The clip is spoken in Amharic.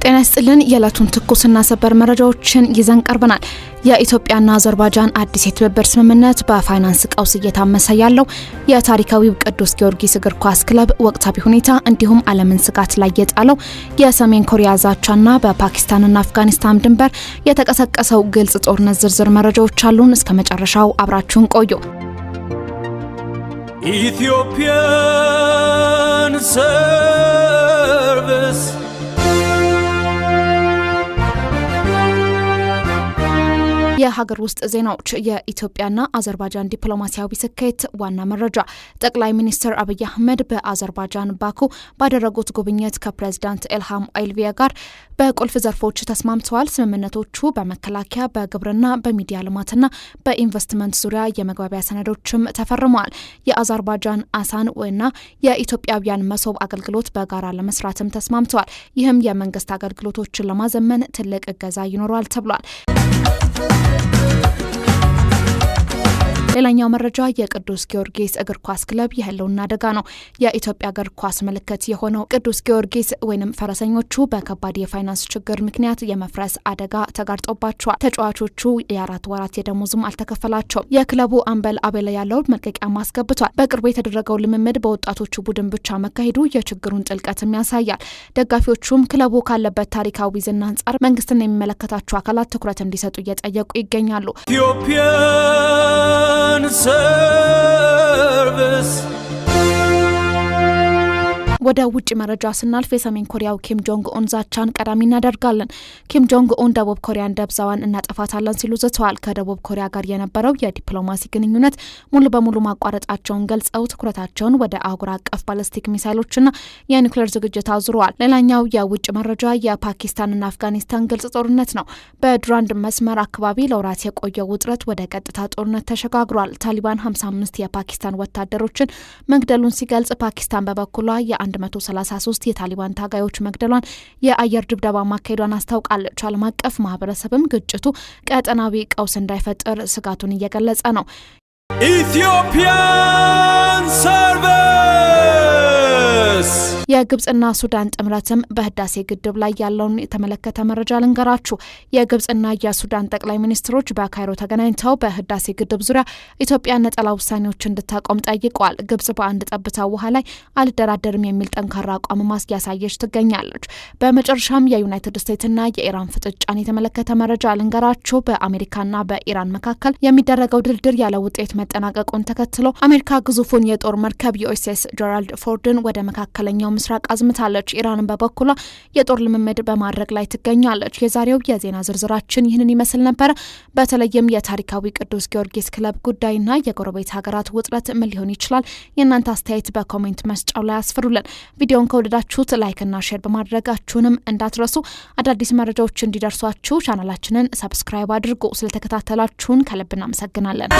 ጤና ይስጥልን የዕለቱን ትኩስና ሰበር መረጃዎችን ይዘን ቀርበናል። የኢትዮጵያና አዘርባይጃን አዲስ የትብብር ስምምነት በፋይናንስ ቀውስ እየታመሰ ያለው የታሪካዊው ቅዱስ ጊዮርጊስ እግር ኳስ ክለብ ወቅታዊ ሁኔታ እንዲሁም ዓለምን ስጋት ላይ የጣለው የሰሜን ኮሪያ ዛቻና በፓኪስታንና አፍጋኒስታን ድንበር የተቀሰቀሰው ግልጽ ጦርነት ዝርዝር መረጃዎች አሉን። እስከ መጨረሻው አብራችሁን ቆዩ። ኢትዮጵያን ሰርቪስ የሀገር ውስጥ ዜናዎች። የኢትዮጵያና አዘርባይጃን ዲፕሎማሲያዊ ስኬት ዋና መረጃ። ጠቅላይ ሚኒስትር አብይ አህመድ በአዘርባይጃን ባኩ ባደረጉት ጉብኝት ከፕሬዝዳንት ኢልሃም አሊየቭ ጋር በቁልፍ ዘርፎች ተስማምተዋል። ስምምነቶቹ በመከላከያ፣ በግብርና፣ በሚዲያ ልማትና በኢንቨስትመንት ዙሪያ የመግባቢያ ሰነዶችም ተፈርመዋል። የአዘርባይጃን አሳን እና የኢትዮጵያውያን መሶብ አገልግሎት በጋራ ለመስራትም ተስማምተዋል። ይህም የመንግስት አገልግሎቶችን ለማዘመን ትልቅ እገዛ ይኖረዋል ተብሏል። ሌላኛው መረጃ የቅዱስ ጊዮርጊስ እግር ኳስ ክለብ የህልውና አደጋ ነው። የኢትዮጵያ እግር ኳስ ምልክት የሆነው ቅዱስ ጊዮርጊስ ወይንም ፈረሰኞቹ በከባድ የፋይናንስ ችግር ምክንያት የመፍረስ አደጋ ተጋርጦባቸዋል። ተጫዋቾቹ የ4 ወራት የደሞዝም አልተከፈላቸውም። የክለቡ አምበል አቤለ ያለው መልቀቂያ ማስገብቷል። በቅርቡ የተደረገው ልምምድ በወጣቶቹ ቡድን ብቻ መካሄዱ የችግሩን ጥልቀትም ያሳያል። ደጋፊዎቹም ክለቡ ካለበት ታሪካዊ ዝና አንጻር መንግስትና የሚመለከታቸው አካላት ትኩረት እንዲሰጡ እየጠየቁ ይገኛሉ። service ወደ ውጭ መረጃ ስናልፍ የሰሜን ኮሪያው ኪም ጆንግ ኡን ዛቻን ቀዳሚ እናደርጋለን። ኪም ጆንግ ኡን ደቡብ ኮሪያን ደብዛዋን እናጠፋታለን ሲሉ ዝተዋል። ከደቡብ ኮሪያ ጋር የነበረው የዲፕሎማሲ ግንኙነት ሙሉ በሙሉ ማቋረጣቸውን ገልጸው ትኩረታቸውን ወደ አህጉር አቀፍ ባሊስቲክ ሚሳይሎችና የኒውክሌር ዝግጅት አዙረዋል። ሌላኛው የውጭ መረጃ የፓኪስታንና አፍጋኒስታን ግልጽ ጦርነት ነው። በዱራንድ መስመር አካባቢ ለወራት የቆየው ውጥረት ወደ ቀጥታ ጦርነት ተሸጋግሯል። ታሊባን 55 የፓኪስታን ወታደሮችን መግደሉን ሲገልጽ፣ ፓኪስታን በበኩሏ 133 የታሊባን ታጋዮች መግደሏን የአየር ድብደባ ማካሄዷን አስታውቃለች። ዓለም አቀፍ ማህበረሰብም ግጭቱ ቀጠናዊ ቀውስ እንዳይፈጠር ስጋቱን እየገለጸ ነው። ኢትዮጵያን ሰርቪስ የግብጽና ሱዳን ጥምረትም በህዳሴ ግድብ ላይ ያለውን የተመለከተ መረጃ ልንገራችሁ። የግብጽና የሱዳን ጠቅላይ ሚኒስትሮች በካይሮ ተገናኝተው በህዳሴ ግድብ ዙሪያ ኢትዮጵያ ነጠላ ውሳኔዎች እንድታቆም ጠይቀዋል። ግብጽ በአንድ ጠብታ ውሃ ላይ አልደራደርም የሚል ጠንካራ አቋም ማስያሳየች ትገኛለች። በመጨረሻም የዩናይትድ ስቴትስና የኢራን ፍጥጫን የተመለከተ መረጃ ልንገራችሁ። በአሜሪካና በኢራን መካከል የሚደረገው ድርድር ያለ ውጤት መጠናቀቁን ተከትሎ አሜሪካ ግዙፉን የጦር መርከብ ዩኤስኤስ ጀራልድ ፎርድን ወደ መካከለኛው ምስራቅ አዝምታለች። ኢራንን በበኩሏ የጦር ልምምድ በማድረግ ላይ ትገኛለች። የዛሬው የዜና ዝርዝራችን ይህንን ይመስል ነበር። በተለይም የታሪካዊ ቅዱስ ጊዮርጊስ ክለብ ጉዳይና የጎረቤት ሀገራት ውጥረት ምን ሊሆን ይችላል? የእናንተ አስተያየት በኮሜንት መስጫው ላይ አስፍሩልን። ቪዲዮን ከወደዳችሁት ላይክና ሼር በማድረጋችሁንም እንዳትረሱ። አዳዲስ መረጃዎች እንዲደርሷችሁ ቻናላችንን ሰብስክራይብ አድርጉ። ስለተከታተላችሁን ከልብ እናመሰግናለን።